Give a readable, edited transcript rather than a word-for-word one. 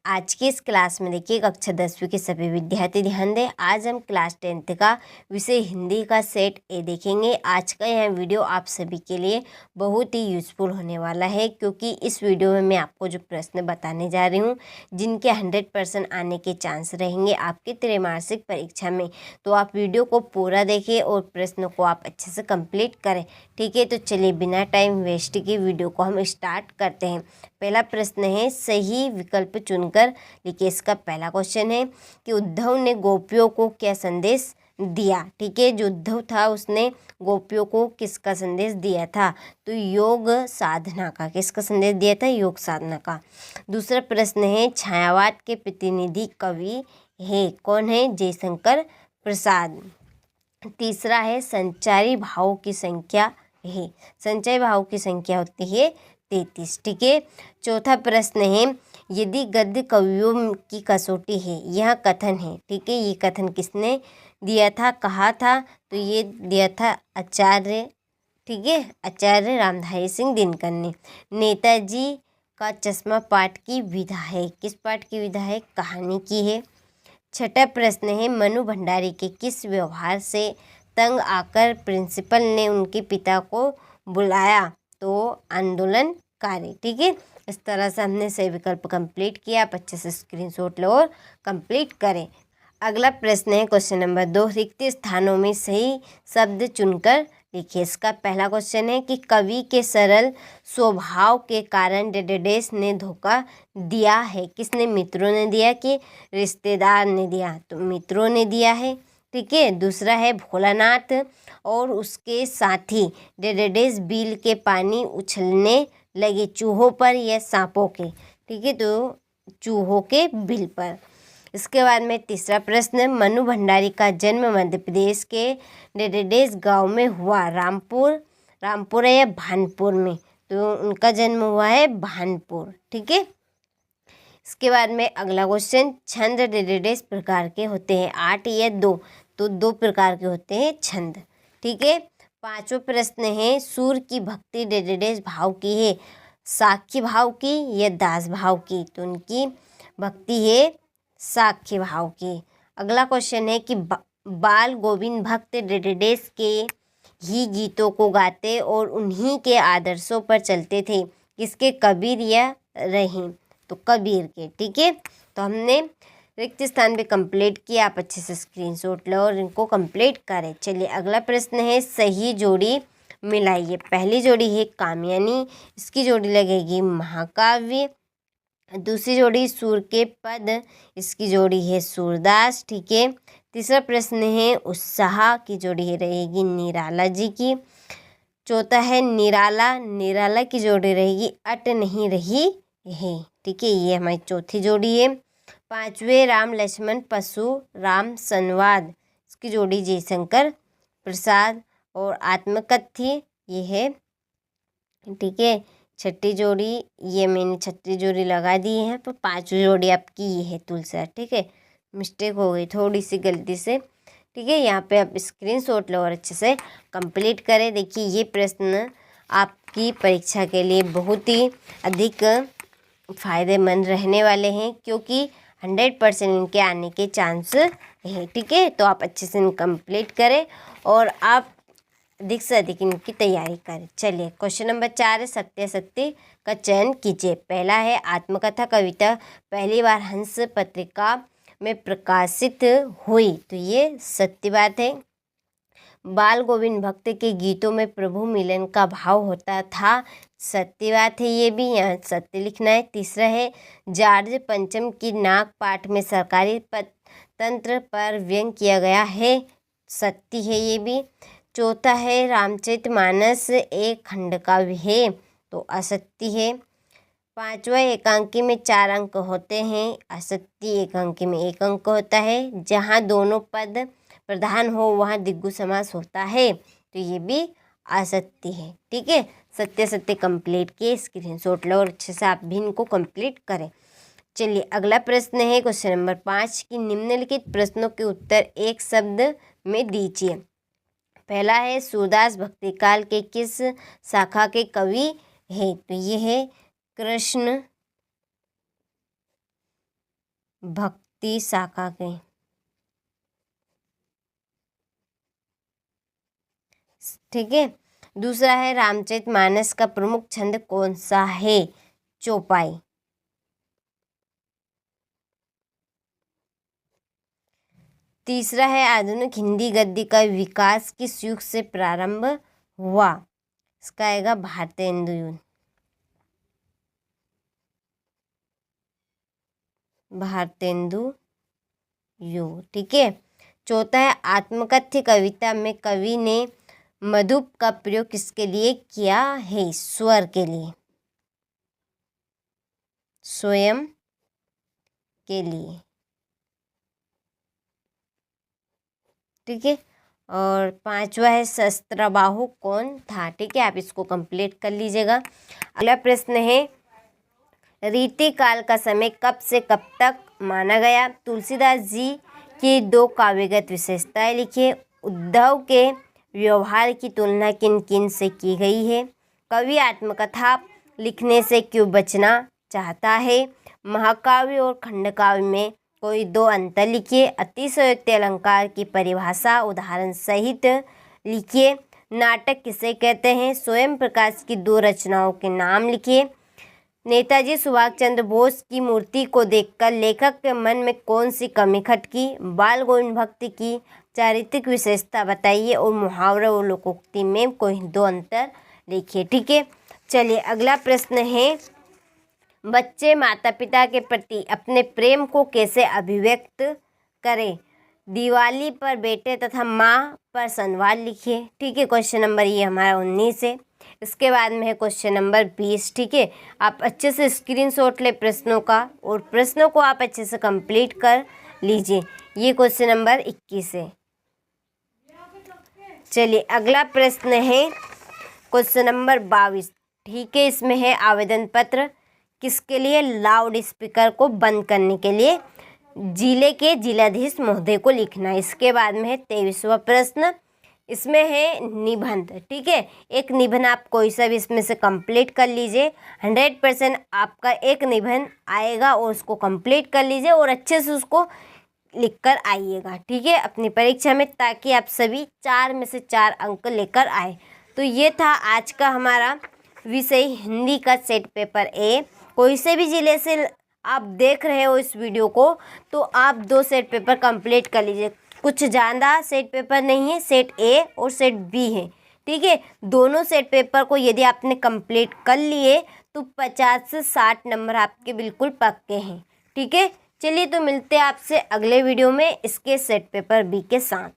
आज की इस क्लास में देखिए कक्षा 10वीं के सभी विद्यार्थी ध्यान दें। आज हम क्लास 10th का विषय हिंदी का सेट ए देखेंगे। आज का यह वीडियो आप सभी के लिए बहुत ही यूज़फुल होने वाला है, क्योंकि इस वीडियो में मैं आपको जो प्रश्न बताने जा रही हूँ जिनके 100% आने के चांस रहेंगे आपके त्रैमासिक परीक्षा में। तो आप वीडियो को पूरा देखें और प्रश्न को आप अच्छे से कंप्लीट करें। ठीक है, तो चलिए बिना टाइम वेस्ट के वीडियो को हम स्टार्ट करते हैं। पहला प्रश्न है, सही विकल्प चुनकर लिखिए। इसका पहला क्वेश्चन है कि उद्धव ने गोपियों को क्या संदेश दिया। ठीक है, जो उद्धव था उसने गोपियों को किसका संदेश दिया था, तो योग साधना का। किसका संदेश दिया था, योग साधना का। दूसरा प्रश्न है, छायावाद के प्रतिनिधि कवि है कौन है, जयशंकर प्रसाद। तीसरा है, संचारी भावों की संख्या है। संचय भाव की संख्या होती है 33। ठीक है। चौथा प्रश्न है, यदि गद्य कवियों की कसौटी है, यह कथन है। ठीक है, ये कथन किसने दिया था, कहा था, तो ये दिया था आचार्य, ठीक है, आचार्य रामधारी सिंह दिनकर ने। नेताजी का चश्मा पाठ की विधा है। किस पाठ की विधा है, कहानी की है। छठा प्रश्न है, मनु भंडारी के किस व्यवहार से तंग आकर प्रिंसिपल ने उनके पिता को बुलाया, तो आंदोलनकारी। ठीक है, इस तरह से हमने सही विकल्प कंप्लीट किया। आप अच्छे से स्क्रीनशॉट लो और कंप्लीट करें। अगला प्रश्न है क्वेश्चन नंबर 2, रिक्त स्थानों में सही शब्द चुनकर लिखिए। इसका पहला क्वेश्चन है कि कवि के सरल स्वभाव के कारण डेडेडेस ने धोखा दिया है। किसने, मित्रों ने दिया कि रिश्तेदार ने दिया, तो मित्रों ने दिया है। ठीक है। दूसरा है, भोलानाथ और उसके साथी डेडेडेस बिल के पानी उछलने लगे, चूहों पर या सांपों के। ठीक है, तो चूहों के बिल पर। इसके बाद में तीसरा प्रश्न, मनु भंडारी का जन्म मध्य प्रदेश के डेडेडेस गांव में हुआ। रामपुर है या भानपुर में, तो उनका जन्म हुआ है भानपुर। ठीक है। इसके बाद में अगला क्वेश्चन, छंद डेडेडेस प्रकार के होते हैं, 8 या 2, तो 2 प्रकार के होते हैं छंद। ठीक है। पांचवा प्रश्न है, सूर की भक्ति डेडेडेस भाव की है, साख्य भाव की या दास भाव की, तो उनकी भक्ति है साख्य भाव की। अगला क्वेश्चन है कि बाल गोविंद भक्त डेडेडेस के ही गीतों को गाते और उन्हीं के आदर्शों पर चलते थे। किसके, कबीर या रहीम, तो कबीर के। ठीक है, तो हमने रिक्त स्थान पे कंप्लीट किया। आप अच्छे से स्क्रीनशॉट लो और इनको कंप्लीट करें। चलिए अगला प्रश्न है, सही जोड़ी मिलाइए। पहली जोड़ी है कामयानी, इसकी जोड़ी लगेगी महाकाव्य। दूसरी जोड़ी सूर के पद, इसकी जोड़ी है सूरदास। ठीक है। तीसरा प्रश्न है, उत्साह की जोड़ी रहेगी निराला जी की। चौथा है, निराला की जोड़ी रहेगी अट नहीं रही है। ठीक है, ये हमारी चौथी जोड़ी है। पांचवें, राम लक्ष्मण पशु राम संवाद, इसकी जोड़ी जयशंकर प्रसाद और आत्मकथ्य ये है। ठीक है। छठी जोड़ी, ये मैंने छठी जोड़ी लगा दी है, पर 5वीं जोड़ी आपकी ये है तुलसा। ठीक है, मिस्टेक हो गई थोड़ी सी गलती से। ठीक है, यहाँ पे आप स्क्रीनशॉट लो और अच्छे से कंप्लीट करें। देखिए ये प्रश्न आपकी परीक्षा के लिए बहुत ही अधिक फ़ायदेमंद रहने वाले हैं, क्योंकि 100% इनके आने के चांस है। ठीक है, तो आप अच्छे से कंप्लीट करें और आप अधिक से अधिक इनकी तैयारी करें। चलिए क्वेश्चन नंबर 4 है, सत्य का चयन कीजिए। पहला है, आत्मकथा कविता पहली बार हंस पत्रिका में प्रकाशित हुई, तो ये सत्य बात है। बाल गोविंद भक्त के गीतों में प्रभु मिलन का भाव होता था, सत्य बात है, ये भी यहाँ सत्य लिखना है। तीसरा है, जॉर्ज पंचम की नाग पाठ में सरकारी तंत्र पर व्यंग किया गया है, सत्य है ये भी। चौथा है, रामचरितमानस एक खंडकाव्य है, तो असत्य है। पांचवा, एकांकी में 4 अंक होते हैं, असत्य। एकांकी में 1 अंक होता है, जहाँ दोनों पद प्रधान हो वहाँ द्विगु समास होता है, तो ये भी असत्य है। ठीक है, सत्य कंप्लीट किए, स्क्रीनशॉट लो और अच्छे से आप भी इनको कंप्लीट करें। चलिए अगला प्रश्न है क्वेश्चन नंबर 5 की निम्नलिखित प्रश्नों के उत्तर एक शब्द में दीजिए। पहला है, सूरदास भक्ति काल के किस शाखा के कवि है, तो ये है कृष्ण भक्ति शाखा के। ठीक है। दूसरा है रामचरितमानस का प्रमुख छंद कौन सा है? चौपाई। तीसरा है आधुनिक हिंदी गद्य का विकास किस युग से प्रारंभ हुआ? इसका आएगा भारतेंदु युग। भारतेंदु युग। ठीक है। चौथा है आत्मकथ्य कविता में कवि ने मधुप का प्रयोग किसके लिए किया है? स्वर के लिए, स्वयं के लिए। ठीक है। और पांचवा है सहस्त्रबाहु कौन था? ठीक है, आप इसको कंप्लीट कर लीजिएगा। अगला प्रश्न है रीति काल का समय कब से कब तक माना गया? तुलसीदास जी की दो काव्यगत विशेषताएं लिखिए। उद्धव के व्यवहार की तुलना किन किन से की गई है? कवि आत्मकथा लिखने से क्यों बचना चाहता है? महाकाव्य और खंडकाव्य में कोई दो अंतर लिखिए। अतिशयोक्ति अलंकार की परिभाषा उदाहरण सहित लिखिए। नाटक किसे कहते हैं? स्वयं प्रकाश की दो रचनाओं के नाम लिखिए। नेताजी सुभाष चंद्र बोस की मूर्ति को देखकर लेखक के मन में कौन सी कमी खटकी? बाल गोविंद भक्त की चारित्रिक विशेषता बताइए और मुहावरा और लोकोक्ति में कोई दो अंतर लिखिए। ठीक है। चलिए अगला प्रश्न है बच्चे माता पिता के प्रति अपने प्रेम को कैसे अभिव्यक्त करें? दिवाली पर बेटे तथा माँ पर संवाद लिखिए। ठीक है, क्वेश्चन नंबर ये हमारा 19 है। इसके बाद में है क्वेश्चन नंबर 20। ठीक है, आप अच्छे से स्क्रीनशॉट ले प्रश्नों का और प्रश्नों को आप अच्छे से कंप्लीट कर लीजिए। ये क्वेश्चन नंबर 21 है। चलिए अगला प्रश्न है क्वेश्चन नंबर 22। ठीक है, इसमें है आवेदन पत्र किसके लिए? लाउड स्पीकर को बंद करने के लिए जिले के जिलाधीश महोदय को लिखना। इसके बाद में है 23वां प्रश्न, इसमें है निबंध। ठीक है, एक निबंध आप कोई सा भी इसमें से कंप्लीट कर लीजिए। 100% आपका एक निबंध आएगा और उसको कंप्लीट कर लीजिए और अच्छे से उसको लिख कर आइएगा। ठीक है, अपनी परीक्षा में, ताकि आप सभी 4 में से 4 अंक लेकर आए। तो ये था आज का हमारा विषय हिंदी का सेट पेपर ए। कोई से भी ज़िले से आप देख रहे हो इस वीडियो को तो आप 2 सेट पेपर कंप्लीट कर लीजिए। कुछ ज़्यादा सेट पेपर नहीं है, सेट ए और सेट बी है। ठीक है, दोनों सेट पेपर को यदि आपने कंप्लीट कर लिए तो 50 से 60 नंबर आपके बिल्कुल पक्के हैं। ठीक है, चलिए तो मिलते हैं आपसे अगले वीडियो में इसके सेट पेपर बी के साथ।